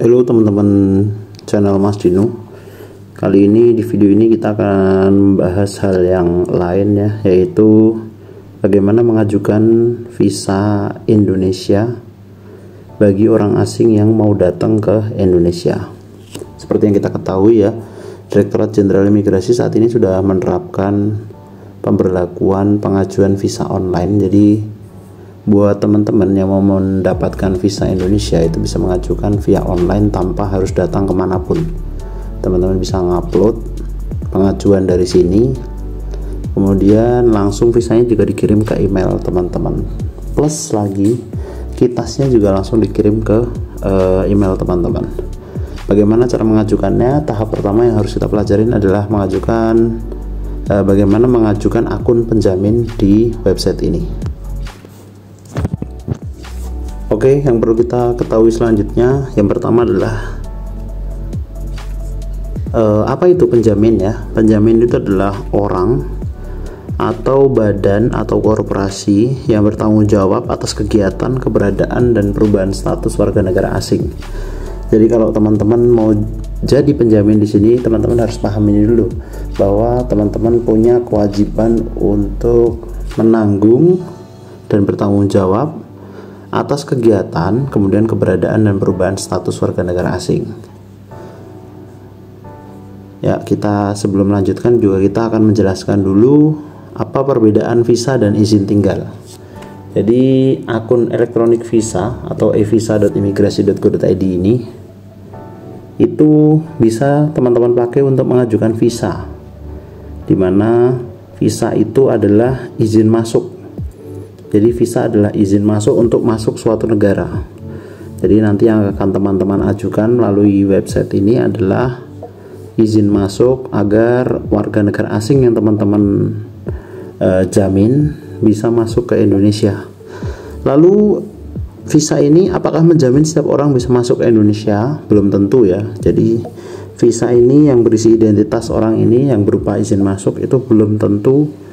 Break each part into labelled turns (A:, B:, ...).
A: Halo teman-teman channel Mas Dino. Kali ini di video ini kita akan membahas hal yang lain ya, yaitu bagaimana mengajukan visa Indonesia bagi orang asing yang mau datang ke Indonesia. Seperti yang kita ketahui ya, Direktorat Jenderal Imigrasi saat ini sudah menerapkan pemberlakuan pengajuan visa online. Jadi buat teman-teman yang mau mendapatkan visa Indonesia itu bisa mengajukan via online tanpa harus datang kemanapun. Teman-teman bisa ngupload pengajuan dari sini, kemudian langsung visanya juga dikirim ke email teman-teman. Plus lagi kitasnya juga langsung dikirim ke email teman-teman. Bagaimana cara mengajukannya? Tahap pertama yang harus kita pelajarin adalah bagaimana mengajukan akun penjamin di website ini. Oke, yang perlu kita ketahui selanjutnya, yang pertama adalah apa itu penjamin ya? Penjamin itu adalah orang atau badan atau korporasi yang bertanggung jawab atas kegiatan, keberadaan, dan perubahan status warga negara asing. Jadi kalau teman-teman mau jadi penjamin di sini, teman-teman harus paham ini dulu, bahwa teman-teman punya kewajiban untuk menanggung dan bertanggung jawab atas kegiatan, kemudian keberadaan dan perubahan status warga negara asing. Ya, kita sebelum melanjutkan juga kita akan menjelaskan dulu apa perbedaan visa dan izin tinggal. Jadi akun elektronik visa atau evisa.imigrasi.go.id ini itu bisa teman-teman pakai untuk mengajukan visa, dimana visa itu adalah izin masuk. Jadi visa adalah izin masuk untuk masuk suatu negara. Jadi nanti yang akan teman-teman ajukan melalui website ini adalah izin masuk agar warga negara asing yang teman-teman jamin bisa masuk ke Indonesia. Lalu visa ini apakah menjamin setiap orang bisa masuk ke Indonesia? Belum tentu ya. Jadi visa ini yang berisi identitas orang ini yang berupa izin masuk itu belum tentu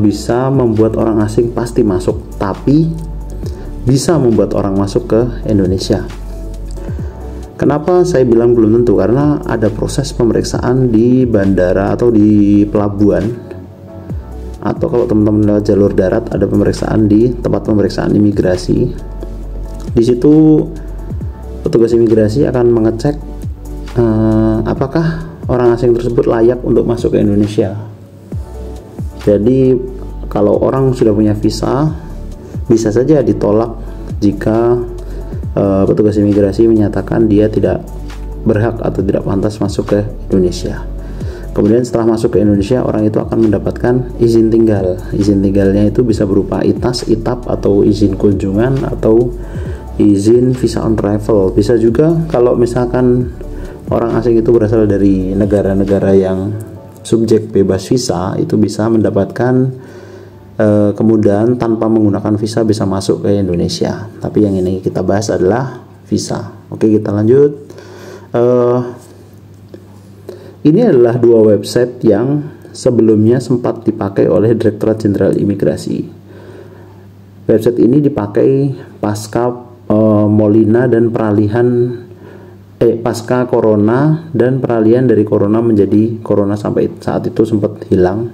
A: bisa membuat orang asing pasti masuk, tapi bisa membuat orang masuk ke Indonesia. Kenapa saya bilang belum tentu? Karena ada proses pemeriksaan di bandara atau di pelabuhan, atau kalau teman-teman lewat jalur darat ada pemeriksaan di tempat pemeriksaan imigrasi. Di situ petugas imigrasi akan mengecek apakah orang asing tersebut layak untuk masuk ke Indonesia. Jadi kalau orang sudah punya visa, bisa saja ditolak jika petugas imigrasi menyatakan dia tidak berhak atau tidak pantas masuk ke Indonesia. Kemudian setelah masuk ke Indonesia, orang itu akan mendapatkan izin tinggal. Izin tinggalnya itu bisa berupa ITAS, ITAP, atau izin kunjungan, atau izin visa on arrival. Bisa juga kalau misalkan orang asing itu berasal dari negara-negara yang subjek bebas visa, itu bisa mendapatkan kemudahan tanpa menggunakan visa bisa masuk ke Indonesia. Tapi yang ini kita bahas adalah visa. Oke, kita lanjut. Ini adalah dua website yang sebelumnya sempat dipakai oleh Direktorat Jenderal Imigrasi. Website ini dipakai pasca Molina dan pasca corona dan peralihan dari corona menjadi corona sampai saat itu sempat hilang,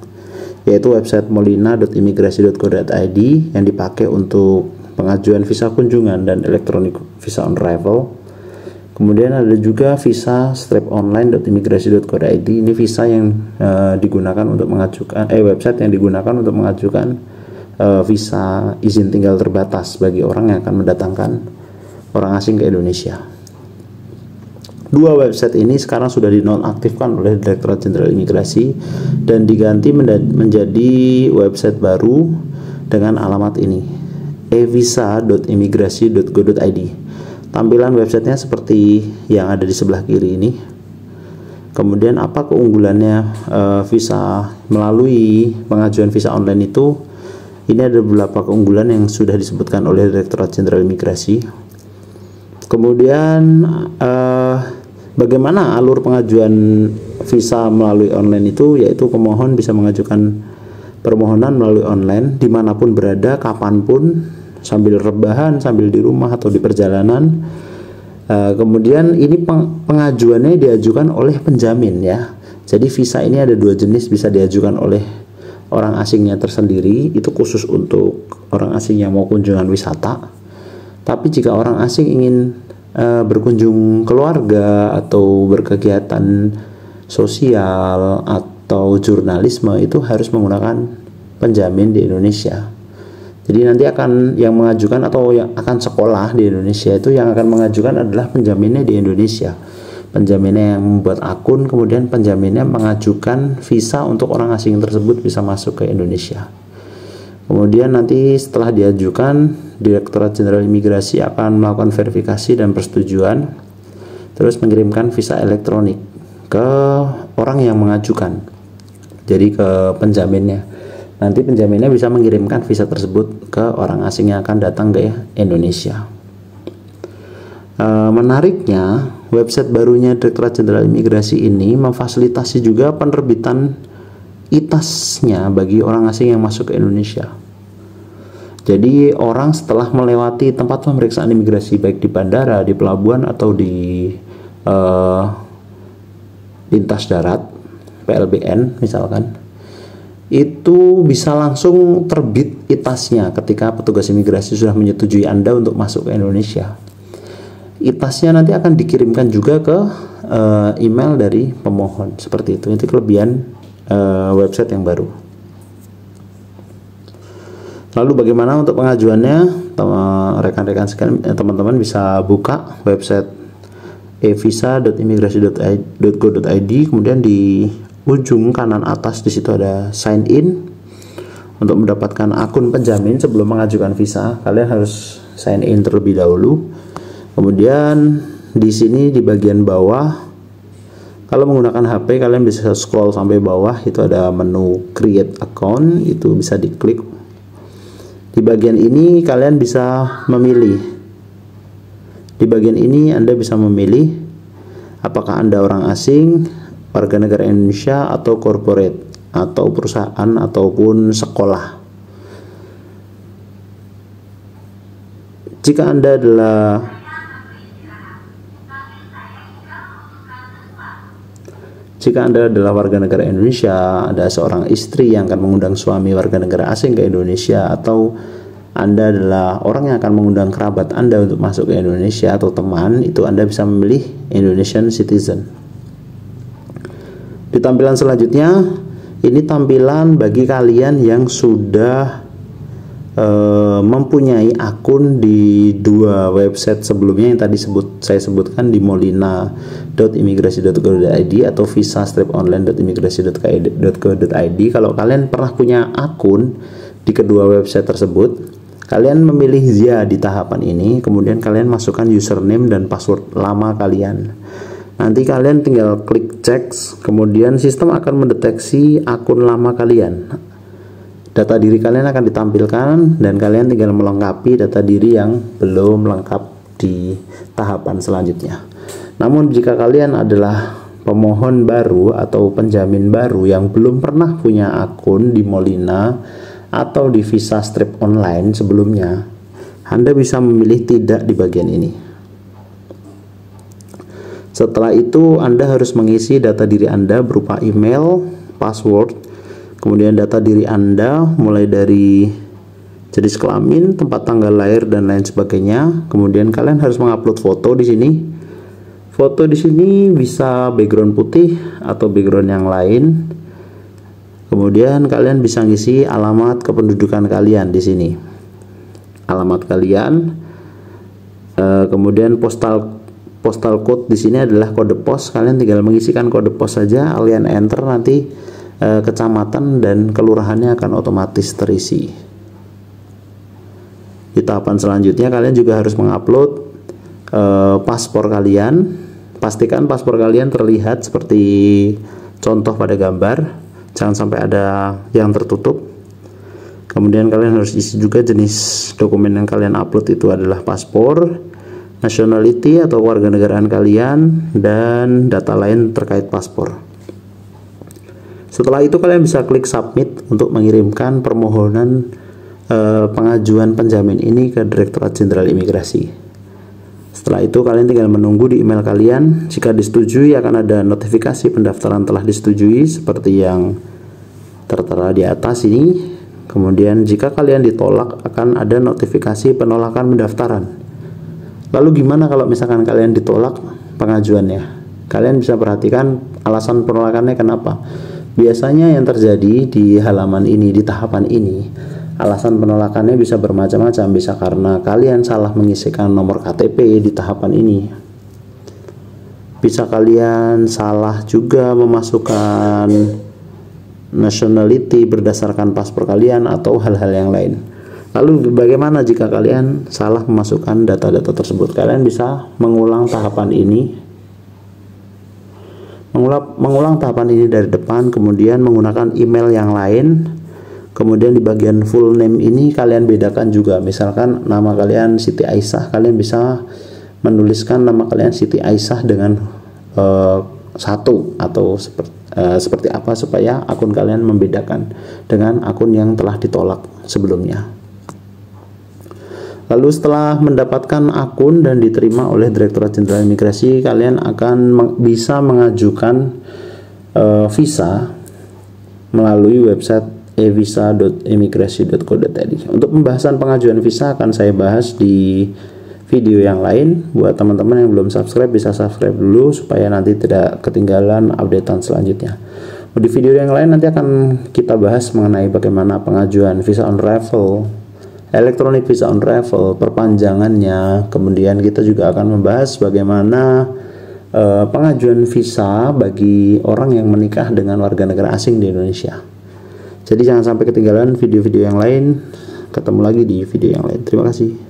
A: yaitu website molina.imigrasi.go.id yang dipakai untuk pengajuan visa kunjungan dan elektronik visa on arrival. Kemudian ada juga visa /online.imigrasi.go.id. Ini visa yang digunakan untuk mengajukan website yang digunakan untuk mengajukan visa izin tinggal terbatas bagi orang yang akan mendatangkan orang asing ke Indonesia. Dua website ini sekarang sudah dinonaktifkan oleh Direktorat Jenderal Imigrasi dan diganti menjadi website baru dengan alamat ini, evisa.imigrasi.go.id. Tampilan websitenya seperti yang ada di sebelah kiri ini. Kemudian apa keunggulannya visa melalui pengajuan visa online itu? Ini ada beberapa keunggulan yang sudah disebutkan oleh Direktorat Jenderal Imigrasi. Kemudian bagaimana alur pengajuan visa melalui online itu, yaitu pemohon bisa mengajukan permohonan melalui online dimanapun berada, kapanpun, sambil rebahan, sambil di rumah atau di perjalanan. Kemudian ini pengajuannya diajukan oleh penjamin ya. Jadi visa ini ada dua jenis, bisa diajukan oleh orang asingnya tersendiri, itu khusus untuk orang asing yang mau kunjungan wisata. Tapi jika orang asing ingin berkunjung keluarga atau berkegiatan sosial atau jurnalisme, itu harus menggunakan penjamin di Indonesia. Jadi nanti akan yang mengajukan atau yang akan sekolah di Indonesia itu yang akan mengajukan adalah penjaminnya di Indonesia. Penjaminnya yang membuat akun, kemudian penjaminnya mengajukan visa untuk orang asing tersebut bisa masuk ke Indonesia. Kemudian nanti setelah diajukan, Direktorat Jenderal Imigrasi akan melakukan verifikasi dan persetujuan, terus mengirimkan visa elektronik ke orang yang mengajukan, jadi ke penjaminnya. Nanti penjaminnya bisa mengirimkan visa tersebut ke orang asing yang akan datang ke Indonesia. Menariknya, website barunya Direktorat Jenderal Imigrasi ini memfasilitasi juga penerbitan ITAS-nya bagi orang asing yang masuk ke Indonesia. Jadi orang setelah melewati tempat pemeriksaan imigrasi baik di bandara, di pelabuhan atau di lintas darat, PLBN misalkan, itu bisa langsung terbit ITAS-nya ketika petugas imigrasi sudah menyetujui Anda untuk masuk ke Indonesia. ITAS-nya nanti akan dikirimkan juga ke email dari pemohon, seperti itu. Itu kelebihan website yang baru. Lalu bagaimana untuk pengajuannya? Rekan-rekan sekalian, teman-teman bisa buka website evisa.imigrasi.go.id, kemudian di ujung kanan atas di situ ada sign in. Untuk mendapatkan akun penjamin sebelum mengajukan visa, kalian harus sign in terlebih dahulu. Kemudian di sini di bagian bawah, kalau menggunakan HP kalian bisa scroll sampai bawah, itu ada menu create account, itu bisa diklik. Di bagian ini kalian bisa memilih. Di bagian ini Anda bisa memilih apakah Anda orang asing, warga negara Indonesia, atau corporate, atau perusahaan, ataupun sekolah. Jika Anda adalah warga negara Indonesia, ada seorang istri yang akan mengundang suami warga negara asing ke Indonesia, atau Anda adalah orang yang akan mengundang kerabat Anda untuk masuk ke Indonesia atau teman, itu Anda bisa memilih Indonesian Citizen. Di tampilan selanjutnya, ini tampilan bagi kalian yang sudah mempunyai akun di dua website sebelumnya yang tadi saya sebutkan, di molina.imigrasi.go.id atau visa-online.imigrasi.go.id. Kalau kalian pernah punya akun di kedua website tersebut, kalian memilih ya di tahapan ini, kemudian kalian masukkan username dan password lama kalian. Nanti kalian tinggal klik cek, kemudian sistem akan mendeteksi akun lama kalian. Data diri kalian akan ditampilkan dan kalian tinggal melengkapi data diri yang belum lengkap di tahapan selanjutnya. Namun jika kalian adalah pemohon baru atau penjamin baru yang belum pernah punya akun di Molina atau di Visa Strip Online sebelumnya, Anda bisa memilih tidak di bagian ini. Setelah itu Anda harus mengisi data diri Anda berupa email, password, kemudian data diri Anda mulai dari jenis kelamin, tempat tanggal lahir dan lain sebagainya. Kemudian kalian harus mengupload foto di sini. Foto di sini bisa background putih atau background yang lain. Kemudian kalian bisa ngisi alamat kependudukan kalian di sini. Alamat kalian. Kemudian postal code di sini adalah kode pos. Kalian tinggal mengisikan kode pos saja, kalian enter, nanti kecamatan dan kelurahannya akan otomatis terisi. Di tahapan selanjutnya kalian juga harus mengupload paspor kalian. Pastikan paspor kalian terlihat seperti contoh pada gambar, jangan sampai ada yang tertutup. Kemudian kalian harus isi juga jenis dokumen yang kalian upload itu adalah paspor, nationality atau warganegaraan kalian, dan data lain terkait paspor. Setelah itu kalian bisa klik submit untuk mengirimkan permohonan pengajuan penjamin ini ke Direktorat Jenderal Imigrasi. Setelah itu kalian tinggal menunggu di email kalian. Jika disetujui akan ada notifikasi pendaftaran telah disetujui seperti yang tertera di atas ini. Kemudian jika kalian ditolak akan ada notifikasi penolakan pendaftaran. Lalu gimana kalau misalkan kalian ditolak pengajuannya? Kalian bisa perhatikan alasan penolakannya kenapa. Biasanya yang terjadi di halaman ini, di tahapan ini, alasan penolakannya bisa bermacam-macam. Bisa karena kalian salah mengisikan nomor KTP di tahapan ini. Bisa kalian salah juga memasukkan nationality berdasarkan paspor kalian atau hal-hal yang lain. Lalu bagaimana jika kalian salah memasukkan data-data tersebut? Kalian bisa mengulang tahapan ini. Mengulang tahapan ini dari depan, kemudian menggunakan email yang lain. Kemudian di bagian full name ini kalian bedakan juga. Misalkan nama kalian Siti Aisyah, kalian bisa menuliskan nama kalian Siti Aisyah dengan satu atau seperti apa supaya akun kalian membedakan dengan akun yang telah ditolak sebelumnya. Lalu setelah mendapatkan akun dan diterima oleh Direktorat Jenderal Imigrasi, kalian akan bisa mengajukan visa melalui website evisa.imigrasi.co.id. Untuk pembahasan pengajuan visa akan saya bahas di video yang lain. Buat teman-teman yang belum subscribe bisa subscribe dulu supaya nanti tidak ketinggalan updatean selanjutnya. Di video yang lain nanti akan kita bahas mengenai bagaimana pengajuan visa on arrival, elektronik visa on arrival, perpanjangannya. Kemudian kita juga akan membahas bagaimana pengajuan visa bagi orang yang menikah dengan warga negara asing di Indonesia. Jadi jangan sampai ketinggalan video-video yang lain. Ketemu lagi di video yang lain. Terima kasih.